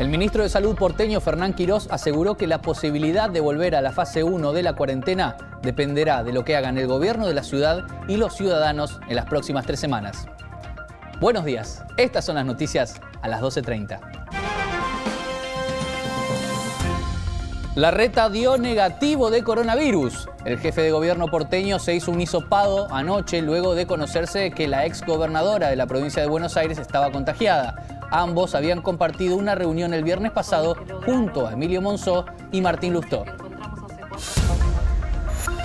El ministro de Salud porteño, Fernán Quirós, aseguró que la posibilidad de volver a la fase 1 de la cuarentena dependerá de lo que hagan el gobierno de la ciudad y los ciudadanos en las próximas 3 semanas. Buenos días, estas son las noticias a las 12:30. Larreta dio negativo de coronavirus. El jefe de gobierno porteño se hizo un hisopado anoche luego de conocerse que la exgobernadora de la provincia de Buenos Aires estaba contagiada. Ambos habían compartido una reunión el viernes pasado junto a Emilio Monzó y Martín Lustó.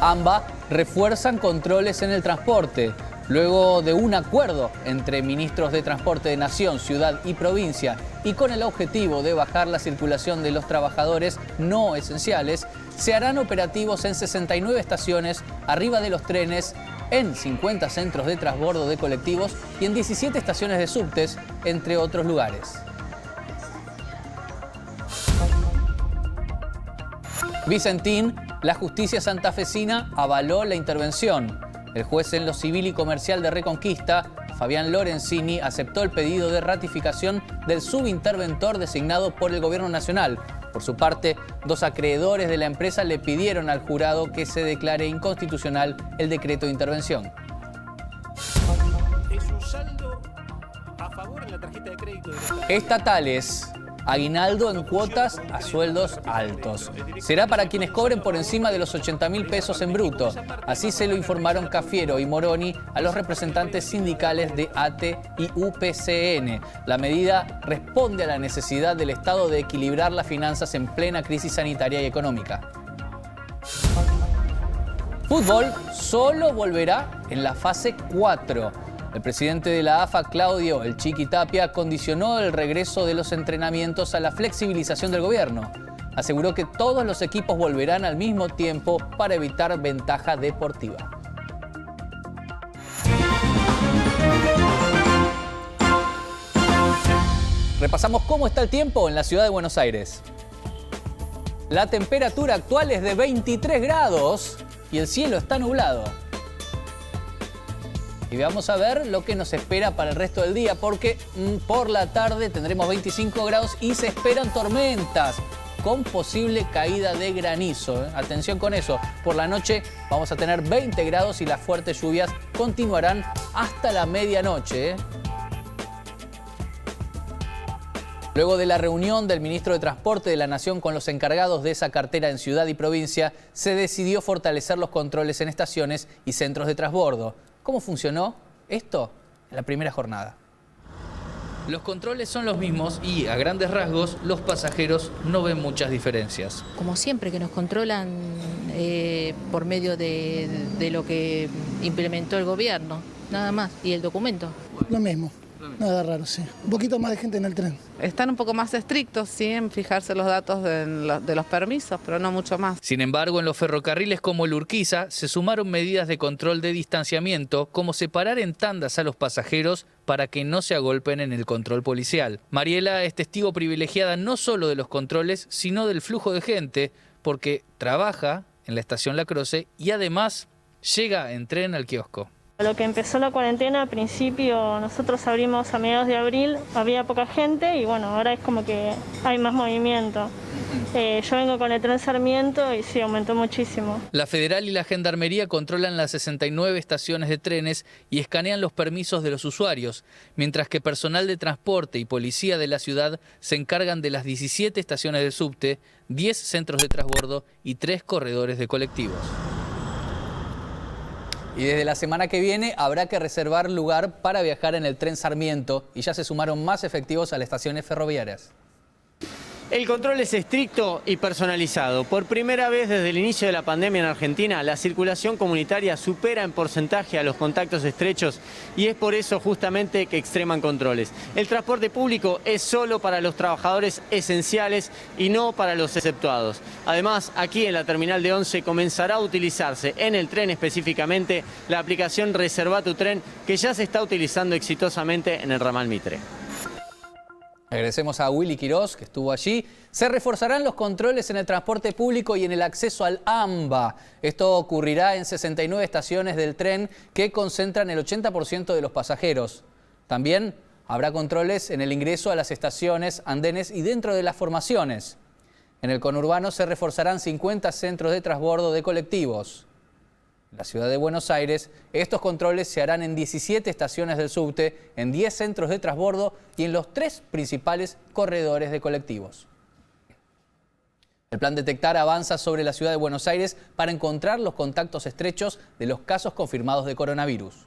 Ambas refuerzan controles en el transporte. Luego de un acuerdo entre ministros de Transporte de Nación, Ciudad y Provincia y con el objetivo de bajar la circulación de los trabajadores no esenciales, se harán operativos en 69 estaciones arriba de los trenes, en 50 centros de transbordo de colectivos y en 17 estaciones de subtes, entre otros lugares. Vicentín, la justicia santafesina avaló la intervención. El juez en lo civil y comercial de Reconquista, Fabián Lorenzini, aceptó el pedido de ratificación del subinterventor designado por el gobierno nacional. Por su parte, 2 acreedores de la empresa le pidieron al jurado que se declare inconstitucional el decreto de intervención. Es un saldo a favor en la tarjeta de crédito de Estatales. Aguinaldo en cuotas a sueldos altos. Será para quienes cobren por encima de los 80.000 pesos en bruto. Así se lo informaron Cafiero y Moroni a los representantes sindicales de ATE y UPCN. La medida responde a la necesidad del Estado de equilibrar las finanzas en plena crisis sanitaria y económica. Fútbol solo volverá en la fase 4. El presidente de la AFA, Claudio El Chiqui Tapia, condicionó el regreso de los entrenamientos a la flexibilización del gobierno. Aseguró que todos los equipos volverán al mismo tiempo para evitar ventaja deportiva. Repasamos cómo está el tiempo en la ciudad de Buenos Aires. La temperatura actual es de 23 grados y el cielo está nublado. Y vamos a ver lo que nos espera para el resto del día, porque por la tarde tendremos 25 grados y se esperan tormentas con posible caída de granizo. Atención con eso, por la noche vamos a tener 20 grados y las fuertes lluvias continuarán hasta la medianoche. Luego de la reunión del ministro de Transporte de la Nación con los encargados de esa cartera en ciudad y provincia, se decidió fortalecer los controles en estaciones y centros de transbordo. ¿Cómo funcionó esto en la primera jornada? Los controles son los mismos y, a grandes rasgos, los pasajeros no ven muchas diferencias. Como siempre, que nos controlan por medio de lo que implementó el gobierno, nada más, y el documento. Lo mismo. Nada raro, sí. Un poquito más de gente en el tren. Están un poco más estrictos, sí, en fijarse los datos de los permisos, pero no mucho más. Sin embargo, en los ferrocarriles como el Urquiza se sumaron medidas de control de distanciamiento, como separar en tandas a los pasajeros para que no se agolpen en el control policial. Mariela es testigo privilegiada no solo de los controles, sino del flujo de gente, porque trabaja en la estación La Croce y además llega en tren al kiosco. Lo que empezó la cuarentena, al principio nosotros abrimos a mediados de abril, había poca gente y bueno, ahora es como que hay más movimiento. Yo vengo con el tren Sarmiento y sí, aumentó muchísimo. La Federal y la Gendarmería controlan las 69 estaciones de trenes y escanean los permisos de los usuarios, mientras que personal de transporte y policía de la ciudad se encargan de las 17 estaciones de subte, 10 centros de transbordo y 3 corredores de colectivos. Y desde la semana que viene habrá que reservar lugar para viajar en el tren Sarmiento y ya se sumaron más efectivos a las estaciones ferroviarias. El control es estricto y personalizado. Por primera vez desde el inicio de la pandemia en Argentina, la circulación comunitaria supera en porcentaje a los contactos estrechos y es por eso justamente que extreman controles. El transporte público es solo para los trabajadores esenciales y no para los exceptuados. Además, aquí en la terminal de Once comenzará a utilizarse en el tren específicamente la aplicación Reserva tu Tren, que ya se está utilizando exitosamente en el ramal Mitre. Agradecemos a Willy Quirós, que estuvo allí. Se reforzarán los controles en el transporte público y en el acceso al AMBA. Esto ocurrirá en 69 estaciones del tren que concentran el 80% de los pasajeros. También Habrá controles en el ingreso a las estaciones, andenes y dentro de las formaciones. En el conurbano se reforzarán 50 centros de transbordo de colectivos. En la ciudad de Buenos Aires, estos controles se harán en 17 estaciones del subte, en 10 centros de transbordo y en los 3 principales corredores de colectivos. El plan Detectar avanza sobre la ciudad de Buenos Aires para encontrar los contactos estrechos de los casos confirmados de coronavirus.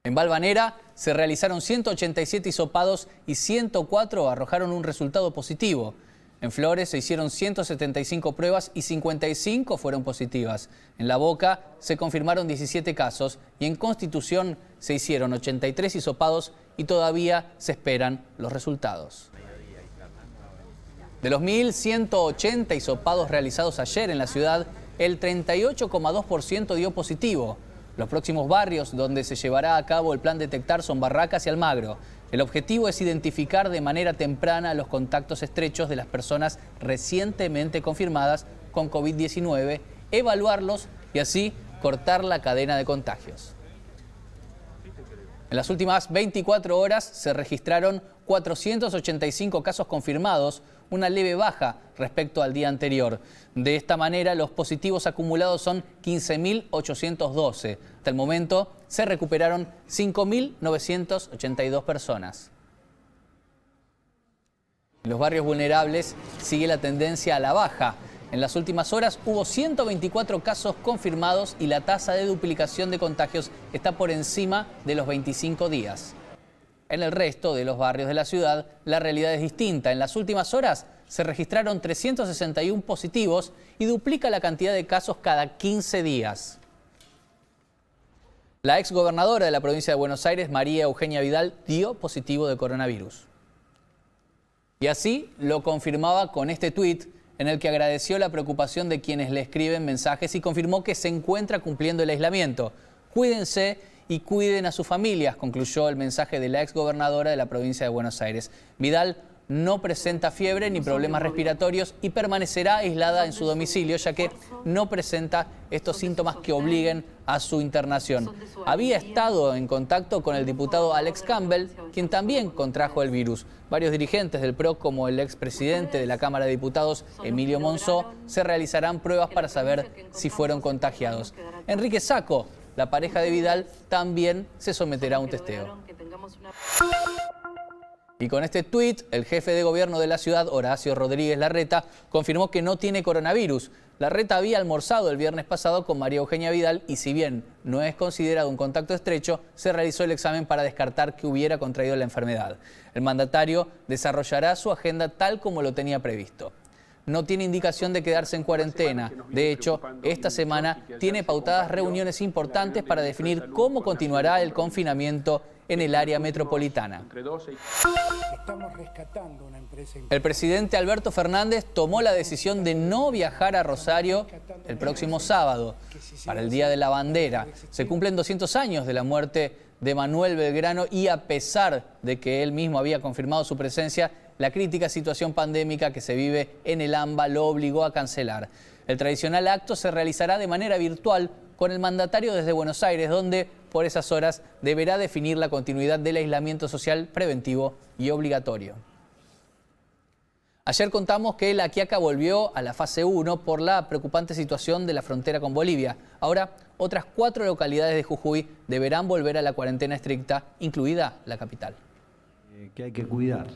En Valvanera se realizaron 187 hisopados y 104 arrojaron un resultado positivo. En Flores se hicieron 175 pruebas y 55 fueron positivas. En La Boca se confirmaron 17 casos y en Constitución se hicieron 83 hisopados y todavía se esperan los resultados. De los 1.180 hisopados realizados ayer en la ciudad, el 38,2% dio positivo. Los próximos barrios donde se llevará a cabo el plan Detectar son Barracas y Almagro. El objetivo es identificar de manera temprana los contactos estrechos de las personas recientemente confirmadas con COVID-19, evaluarlos y así cortar la cadena de contagios. En las últimas 24 horas se registraron 485 casos confirmados, una leve baja respecto al día anterior. De esta manera, los positivos acumulados son 15.812. Hasta el momento, se recuperaron 5.982 personas. En los barrios vulnerables sigue la tendencia a la baja. En las últimas horas hubo 124 casos confirmados y la tasa de duplicación de contagios está por encima de los 25 días. En el resto de los barrios de la ciudad, la realidad es distinta. En las últimas horas se registraron 361 positivos y duplica la cantidad de casos cada 15 días. La exgobernadora de la provincia de Buenos Aires, María Eugenia Vidal, dio positivo de coronavirus. Y así lo confirmaba con este tuit en el que agradeció la preocupación de quienes le escriben mensajes y confirmó que se encuentra cumpliendo el aislamiento. Cuídense y cuiden a sus familias, concluyó el mensaje de la exgobernadora de la provincia de Buenos Aires. Vidal no presenta fiebre ni problemas respiratorios y permanecerá aislada en su domicilio, ya que no presenta estos síntomas que obliguen a su internación. Había estado en contacto con el diputado Alex Campbell, quien también contrajo el virus. Varios dirigentes del PRO, como el expresidente de la Cámara de Diputados, Emilio Monzó, se realizarán pruebas para saber si fueron contagiados. Enrique Sacco, la pareja de Vidal, también se someterá a un testeo. Y con este tuit, el jefe de gobierno de la ciudad, Horacio Rodríguez Larreta, confirmó que no tiene coronavirus. Larreta había almorzado el viernes pasado con María Eugenia Vidal y si bien no es considerado un contacto estrecho, se realizó el examen para descartar que hubiera contraído la enfermedad. El mandatario desarrollará su agenda tal como lo tenía previsto. No tiene indicación de quedarse en cuarentena. De hecho, esta semana tiene pautadas reuniones importantes para definir cómo continuará el confinamiento en el área metropolitana. El presidente Alberto Fernández tomó la decisión de no viajar a Rosario el próximo sábado, para el Día de la Bandera. Se cumplen 200 años de la muerte de Manuel Belgrano y a pesar de que él mismo había confirmado su presencia, la crítica situación pandémica que se vive en el AMBA lo obligó a cancelar. El tradicional acto se realizará de manera virtual con el mandatario desde Buenos Aires, donde por esas horas deberá definir la continuidad del aislamiento social preventivo y obligatorio. Ayer contamos que La Quiaca volvió a la fase 1 por la preocupante situación de la frontera con Bolivia. Ahora, otras 4 localidades de Jujuy deberán volver a la cuarentena estricta, incluida la capital. Que hay que cuidar.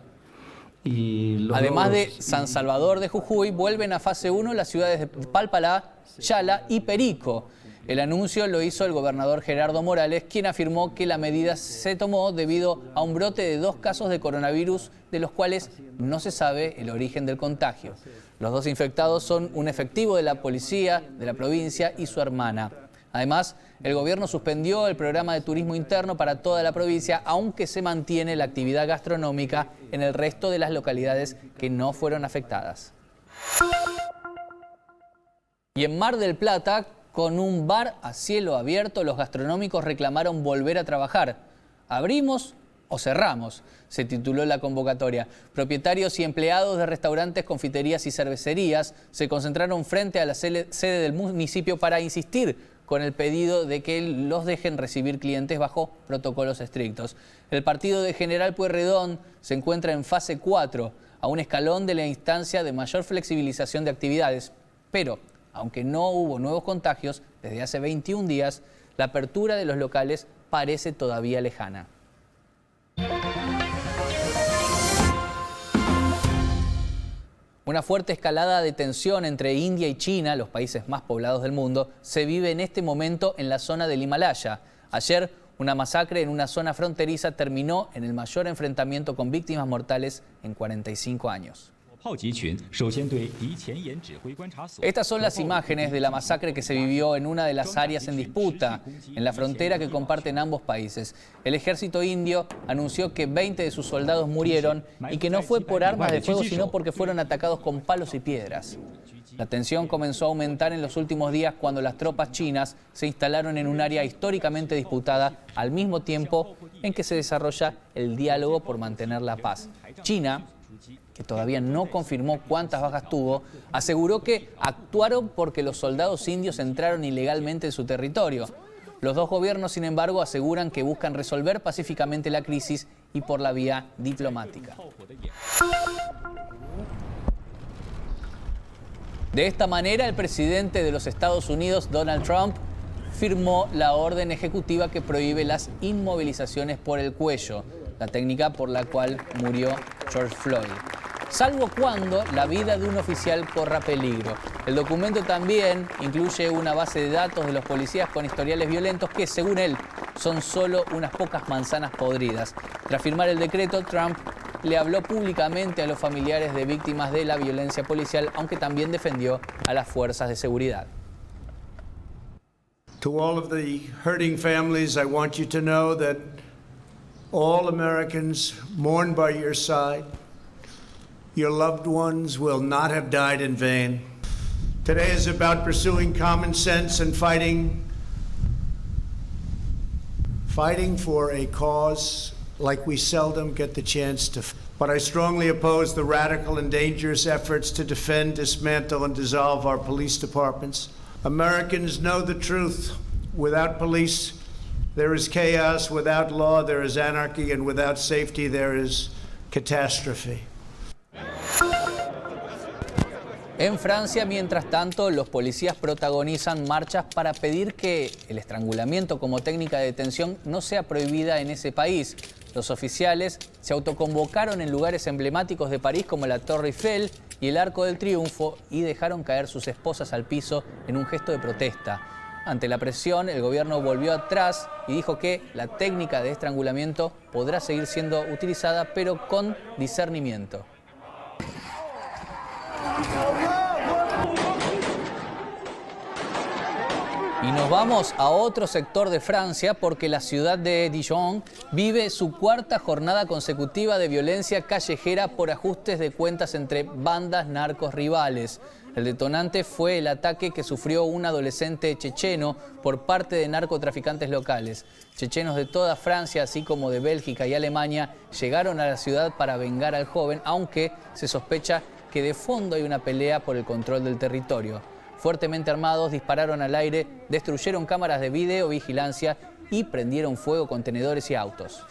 Además de San Salvador de Jujuy, vuelven a fase 1 las ciudades de Palpalá, Yala y Perico. El anuncio lo hizo el gobernador Gerardo Morales, quien afirmó que la medida se tomó debido a un brote de 2 casos de coronavirus, de los cuales no se sabe el origen del contagio. Los 2 infectados son un efectivo de la policía de la provincia y su hermana. Además, el gobierno suspendió el programa de turismo interno para toda la provincia, aunque se mantiene la actividad gastronómica en el resto de las localidades que no fueron afectadas. Y en Mar del Plata, con un bar a cielo abierto, los gastronómicos reclamaron volver a trabajar. ¿Abrimos o cerramos?, se tituló la convocatoria. Propietarios y empleados de restaurantes, confiterías y cervecerías se concentraron frente a la sede del municipio para insistir con el pedido de que los dejen recibir clientes bajo protocolos estrictos. El partido de General Pueyrredón se encuentra en fase 4, a un escalón de la instancia de mayor flexibilización de actividades. Pero, aunque no hubo nuevos contagios desde hace 21 días, la apertura de los locales parece todavía lejana. Una fuerte escalada de tensión entre India y China, los países más poblados del mundo, se vive en este momento en la zona del Himalaya. Ayer, una masacre en una zona fronteriza terminó en el mayor enfrentamiento con víctimas mortales en 45 años. Estas son las imágenes de la masacre que se vivió en una de las áreas en disputa, en la frontera que comparten ambos países. El ejército indio anunció que 20 de sus soldados murieron y que no fue por armas de fuego, sino porque fueron atacados con palos y piedras. La tensión comenzó a aumentar en los últimos días cuando las tropas chinas se instalaron en un área históricamente disputada al mismo tiempo en que se desarrolla el diálogo por mantener la paz. China, que todavía no confirmó cuántas bajas tuvo, aseguró que actuaron porque los soldados indios entraron ilegalmente en su territorio. Los dos gobiernos, sin embargo, aseguran que buscan resolver pacíficamente la crisis y por la vía diplomática. De esta manera, el presidente de los Estados Unidos, Donald Trump, firmó la orden ejecutiva que prohíbe las inmovilizaciones por el cuello, la técnica por la cual murió George Floyd, salvo cuando la vida de un oficial corra peligro. El documento también incluye una base de datos de los policías con historiales violentos que, según él, son solo unas pocas manzanas podridas. Tras firmar el decreto, Trump le habló públicamente a los familiares de víctimas de la violencia policial, aunque también defendió a las fuerzas de seguridad. To all of the hurting families, I want you to know that all Americans mourn by your side. Your loved ones will not have died in vain. Today is about pursuing common sense and fighting for a cause like we seldom get the chance to. But I strongly oppose the radical and dangerous efforts to defend, dismantle, and dissolve our police departments. Americans know the truth. Without police, there is chaos. Without law, there is anarchy. And without safety, there is catastrophe. En Francia, mientras tanto, los policías protagonizan marchas para pedir que el estrangulamiento como técnica de detención no sea prohibida en ese país. Los oficiales se autoconvocaron en lugares emblemáticos de París como la Torre Eiffel y el Arco del Triunfo y dejaron caer sus esposas al piso en un gesto de protesta. Ante la presión, el gobierno volvió atrás y dijo que la técnica de estrangulamiento podrá seguir siendo utilizada, pero con discernimiento. Y nos vamos a otro sector de Francia porque la ciudad de Dijon vive su cuarta jornada consecutiva de violencia callejera por ajustes de cuentas entre bandas narcos rivales. El detonante fue el ataque que sufrió un adolescente checheno por parte de narcotraficantes locales. Chechenos de toda Francia, así como de Bélgica y Alemania, llegaron a la ciudad para vengar al joven, aunque se sospecha que de fondo hay una pelea por el control del territorio. Fuertemente armados, dispararon al aire, destruyeron cámaras de videovigilancia y prendieron fuego contenedores y autos.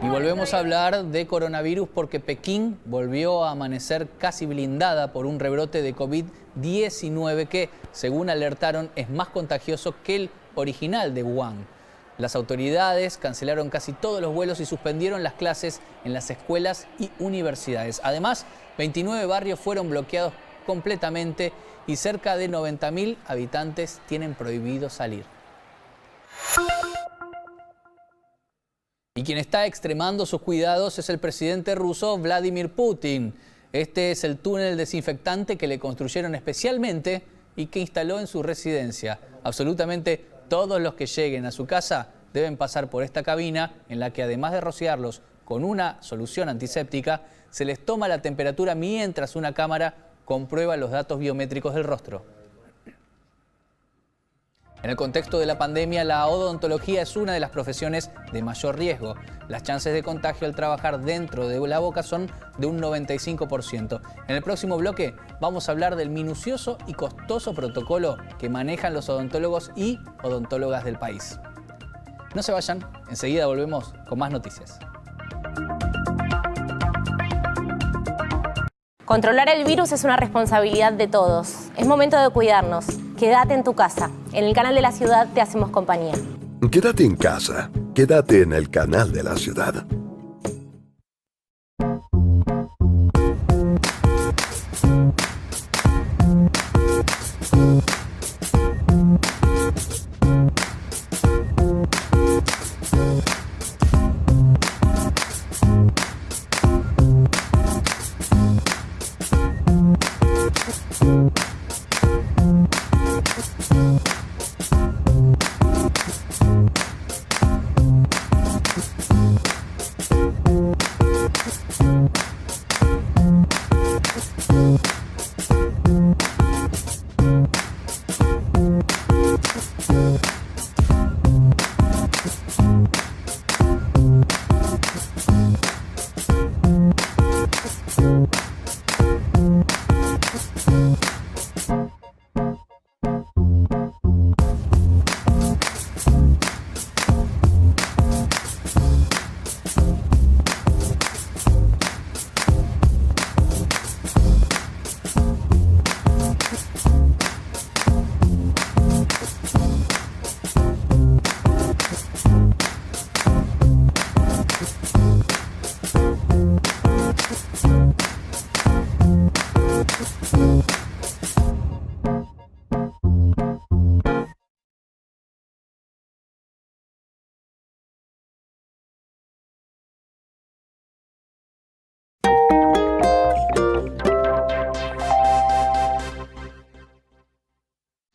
Y volvemos a hablar de coronavirus porque Pekín volvió a amanecer casi blindada por un rebrote de COVID-19 que, según alertaron, es más contagioso que el original de Wuhan. Las autoridades cancelaron casi todos los vuelos y suspendieron las clases en las escuelas y universidades. Además, 29 barrios fueron bloqueados completamente y cerca de 90.000 habitantes tienen prohibido salir. Y quien está extremando sus cuidados es el presidente ruso Vladimir Putin. Este es el túnel desinfectante que le construyeron especialmente y que instaló en su residencia. Absolutamente todos los que lleguen a su casa deben pasar por esta cabina en la que, además de rociarlos con una solución antiséptica, se les toma la temperatura mientras una cámara comprueba los datos biométricos del rostro. En el contexto de la pandemia, la odontología es una de las profesiones de mayor riesgo. Las chances de contagio al trabajar dentro de la boca son de un 95%. En el próximo bloque vamos a hablar del minucioso y costoso protocolo que manejan los odontólogos y odontólogas del país. No se vayan, enseguida volvemos con más noticias. Controlar el virus es una responsabilidad de todos. Es momento de cuidarnos. Quédate en tu casa. En el Canal de la Ciudad te hacemos compañía. Quédate en casa. Quédate en el Canal de la Ciudad.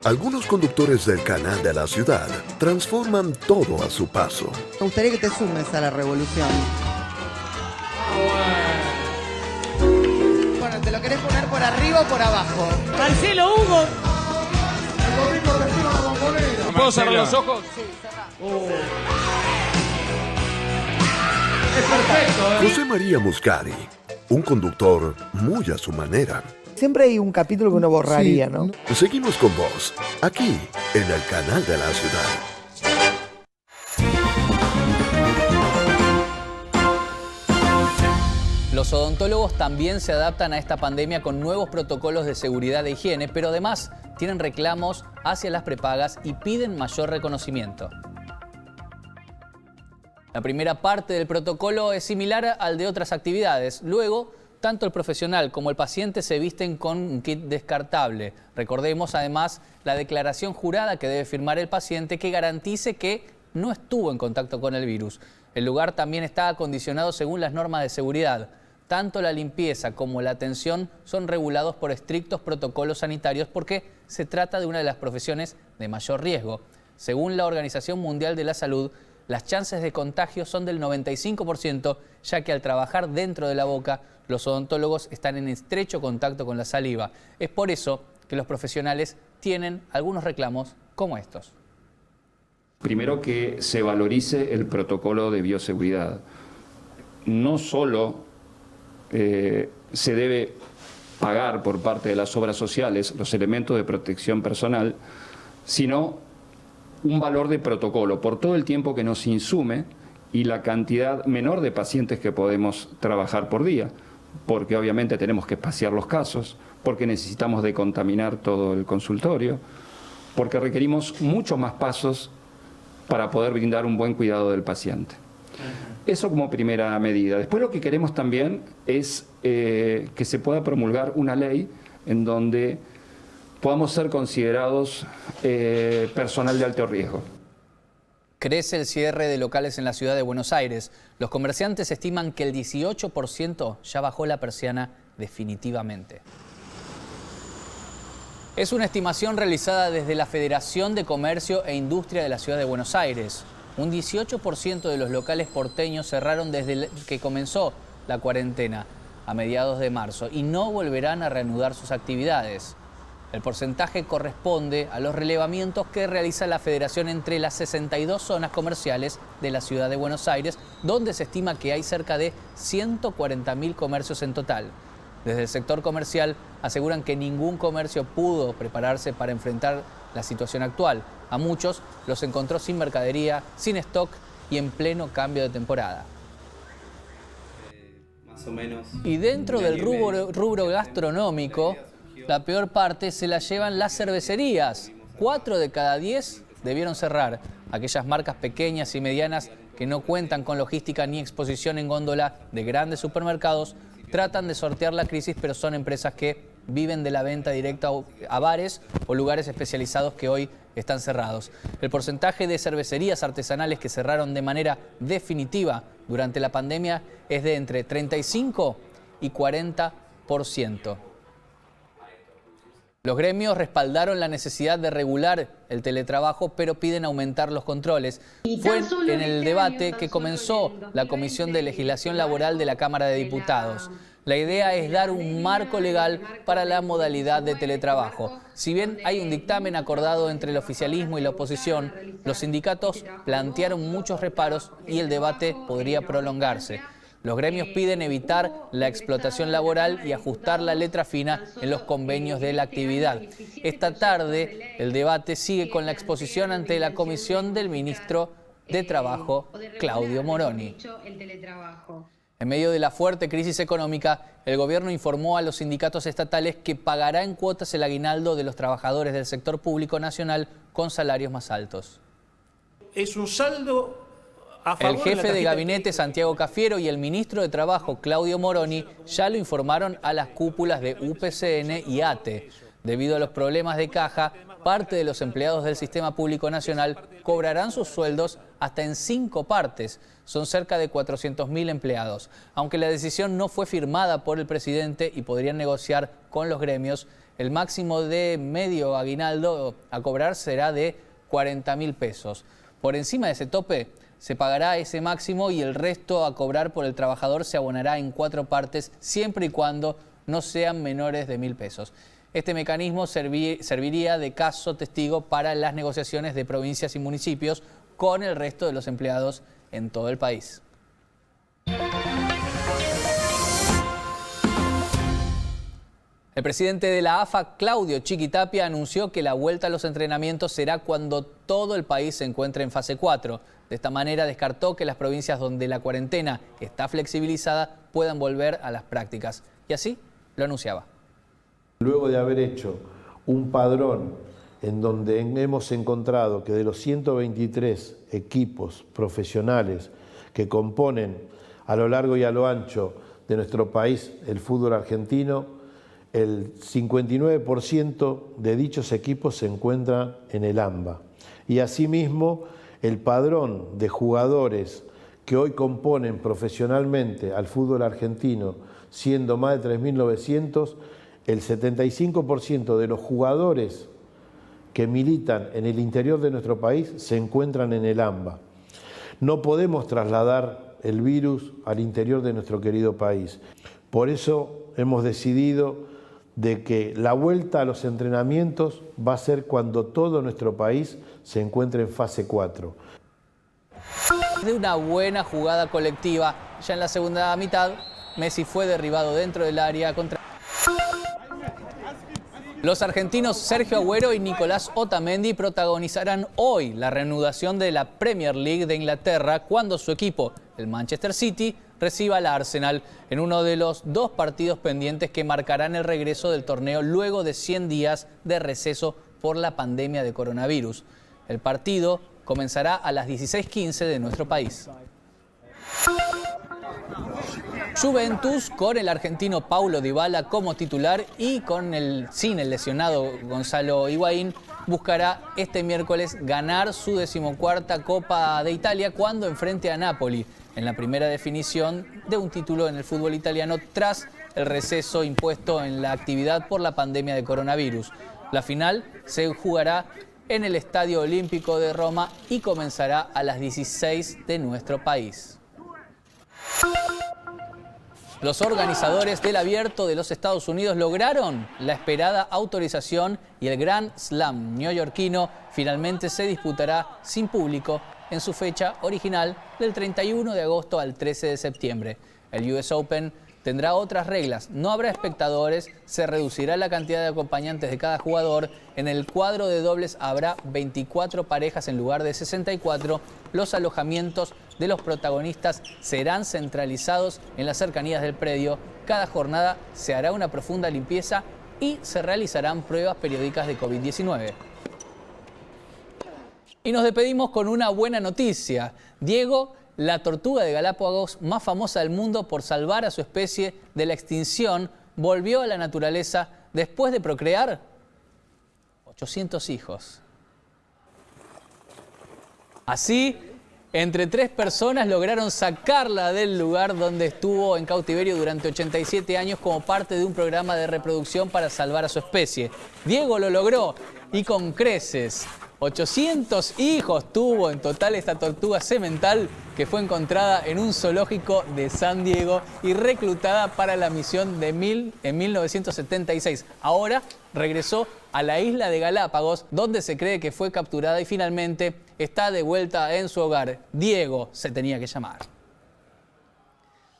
Algunos conductores del Canal de la Ciudad transforman todo a su paso. Me gustaría que te sumes a la revolución. Bueno, ¿te lo querés poner por arriba o por abajo? Marcelo Hugo. El domingo recibo la bombonera. ¿Puedo cerrar los ojos? Sí, cerrá. Es perfecto, ¿eh? José María Muscari, un conductor muy a su manera. Siempre hay un capítulo que uno borraría, sí, ¿no? Seguimos con vos, aquí, en el Canal de la Ciudad. Los odontólogos también se adaptan a esta pandemia con nuevos protocolos de seguridad e higiene, pero además tienen reclamos hacia las prepagas y piden mayor reconocimiento. La primera parte del protocolo es similar al de otras actividades. Luego, tanto el profesional como el paciente se visten con un kit descartable. Recordemos además la declaración jurada que debe firmar el paciente que garantice que no estuvo en contacto con el virus. El lugar también está acondicionado según las normas de seguridad. Tanto la limpieza como la atención son regulados por estrictos protocolos sanitarios porque se trata de una de las profesiones de mayor riesgo. Según la Organización Mundial de la Salud, las chances de contagio son del 95%, ya que al trabajar dentro de la boca, los odontólogos están en estrecho contacto con la saliva. Es por eso que los profesionales tienen algunos reclamos como estos. Primero, que se valorice el protocolo de bioseguridad. No solo se debe pagar por parte de las obras sociales los elementos de protección personal, sino un valor de protocolo por todo el tiempo que nos insume y la cantidad menor de pacientes que podemos trabajar por día, porque obviamente tenemos que espaciar los casos, porque necesitamos decontaminar todo el consultorio, porque requerimos muchos más pasos para poder brindar un buen cuidado del paciente. Eso como primera medida. Después lo que queremos también es que se pueda promulgar una ley en donde podamos ser considerados personal de alto riesgo. Crece el cierre de locales en la ciudad de Buenos Aires. Los comerciantes estiman que el 18% ya bajó la persiana definitivamente. Es una estimación realizada desde la Federación de Comercio e Industria de la ciudad de Buenos Aires. Un 18% de los locales porteños cerraron desde que comenzó la cuarentena a mediados de marzo y no volverán a reanudar sus actividades. El porcentaje corresponde a los relevamientos que realiza la Federación entre las 62 zonas comerciales de la ciudad de Buenos Aires, donde se estima que hay cerca de 140.000 comercios en total. Desde el sector comercial aseguran que ningún comercio pudo prepararse para enfrentar la situación actual. A muchos los encontró sin mercadería, sin stock y en pleno cambio de temporada. Más o menos. Y dentro del rubro gastronómico, la peor parte se la llevan las cervecerías. 4 de cada 10 debieron cerrar. Aquellas marcas pequeñas y medianas que no cuentan con logística ni exposición en góndola de grandes supermercados tratan de sortear la crisis, pero son empresas que viven de la venta directa a bares o lugares especializados que hoy están cerrados. El porcentaje de cervecerías artesanales que cerraron de manera definitiva durante la pandemia es de entre 35 y 40%. Los gremios respaldaron la necesidad de regular el teletrabajo, pero piden aumentar los controles. Fue en el debate que comenzó la Comisión de Legislación Laboral de la Cámara de Diputados. La idea es dar un marco legal para la modalidad de teletrabajo. Si bien hay un dictamen acordado entre el oficialismo y la oposición, los sindicatos plantearon muchos reparos y el debate podría prolongarse. Los gremios piden evitar la explotación laboral y ajustar la letra fina en los convenios de la actividad. Esta tarde el debate sigue con la exposición ante la comisión del ministro de Trabajo, Claudio Moroni. En medio de la fuerte crisis económica, el gobierno informó a los sindicatos estatales que pagará en cuotas el aguinaldo de los trabajadores del sector público nacional con salarios más altos. Es un saldo. El jefe de gabinete, Santiago Cafiero, y el ministro de Trabajo, Claudio Moroni, ya lo informaron a las cúpulas de UPCN y ATE. Debido a los problemas de caja, parte de los empleados del Sistema Público Nacional cobrarán sus sueldos hasta en 5 partes. Son cerca de 400.000 empleados. Aunque la decisión no fue firmada por el presidente y podrían negociar con los gremios, el máximo de medio aguinaldo a cobrar será de 40.000 pesos. Por encima de ese tope, se pagará ese máximo y el resto a cobrar por el trabajador se abonará en 4 partes, siempre y cuando no sean menores de 1.000 pesos. Este mecanismo serviría de caso testigo para las negociaciones de provincias y municipios con el resto de los empleados en todo el país. El presidente de la AFA, Claudio Chiquitapia, anunció que la vuelta a los entrenamientos será cuando todo el país se encuentre en fase 4. De esta manera descartó que las provincias donde la cuarentena está flexibilizada puedan volver a las prácticas. Y así lo anunciaba. Luego de haber hecho un padrón en donde hemos encontrado que de los 123 equipos profesionales que componen a lo largo y a lo ancho de nuestro país el fútbol argentino, el 59% de dichos equipos se encuentran en el AMBA. Y asimismo, el padrón de jugadores que hoy componen profesionalmente al fútbol argentino, siendo más de 3.900, el 75% de los jugadores que militan en el interior de nuestro país se encuentran en el AMBA. No podemos trasladar el virus al interior de nuestro querido país. Por eso hemos decidido de que la vuelta a los entrenamientos va a ser cuando todo nuestro país se encuentre en fase 4. De una buena jugada colectiva, ya en la segunda mitad, Messi fue derribado dentro del área contra... Los argentinos Sergio Agüero y Nicolás Otamendi protagonizarán hoy la reanudación de la Premier League de Inglaterra cuando su equipo, el Manchester City, reciba al Arsenal en uno de los 2 partidos pendientes que marcarán el regreso del torneo luego de 100 días de receso por la pandemia de coronavirus. El partido comenzará a las 16:15 de nuestro país. Juventus, con el argentino Paulo Dybala como titular y sin el lesionado Gonzalo Higuaín, buscará este miércoles ganar su 14ª Copa de Italia cuando enfrente a Napoli, en la primera definición de un título en el fútbol italiano tras el receso impuesto en la actividad por la pandemia de coronavirus. La final se jugará en el Estadio Olímpico de Roma y comenzará a las 16 de nuestro país. Los organizadores del Abierto de los Estados Unidos lograron la esperada autorización y el Grand Slam neoyorquino finalmente se disputará sin público en su fecha original del 31 de agosto al 13 de septiembre. El US Open tendrá otras reglas, no habrá espectadores, se reducirá la cantidad de acompañantes de cada jugador, en el cuadro de dobles habrá 24 parejas en lugar de 64, los alojamientos de los protagonistas serán centralizados en las cercanías del predio, cada jornada se hará una profunda limpieza y se realizarán pruebas periódicas de COVID-19. Y nos despedimos con una buena noticia. Diego, la tortuga de Galápagos más famosa del mundo por salvar a su especie de la extinción, volvió a la naturaleza después de procrear 800 hijos. Así, entre 3 personas lograron sacarla del lugar donde estuvo en cautiverio durante 87 años como parte de un programa de reproducción para salvar a su especie. Diego lo logró y con creces. 800 hijos tuvo en total esta tortuga semental que fue encontrada en un zoológico de San Diego y reclutada para la misión en 1976. Ahora regresó a la isla de Galápagos, donde se cree que fue capturada y finalmente está de vuelta en su hogar. Diego se tenía que llamar.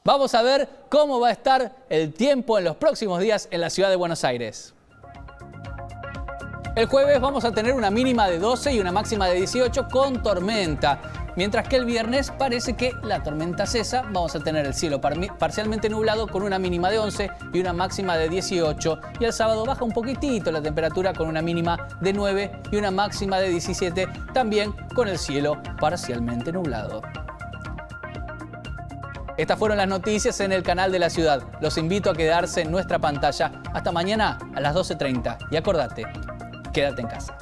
Vamos a ver cómo va a estar el tiempo en los próximos días en la ciudad de Buenos Aires. El jueves vamos a tener una mínima de 12 y una máxima de 18 con tormenta. Mientras que el viernes parece que la tormenta cesa, vamos a tener el cielo parcialmente nublado con una mínima de 11 y una máxima de 18. Y el sábado baja un poquitito la temperatura con una mínima de 9 y una máxima de 17, también con el cielo parcialmente nublado. Estas fueron las noticias en el canal de la ciudad. Los invito a quedarse en nuestra pantalla. Hasta mañana a las 12:30. Y acordate, quédate en casa.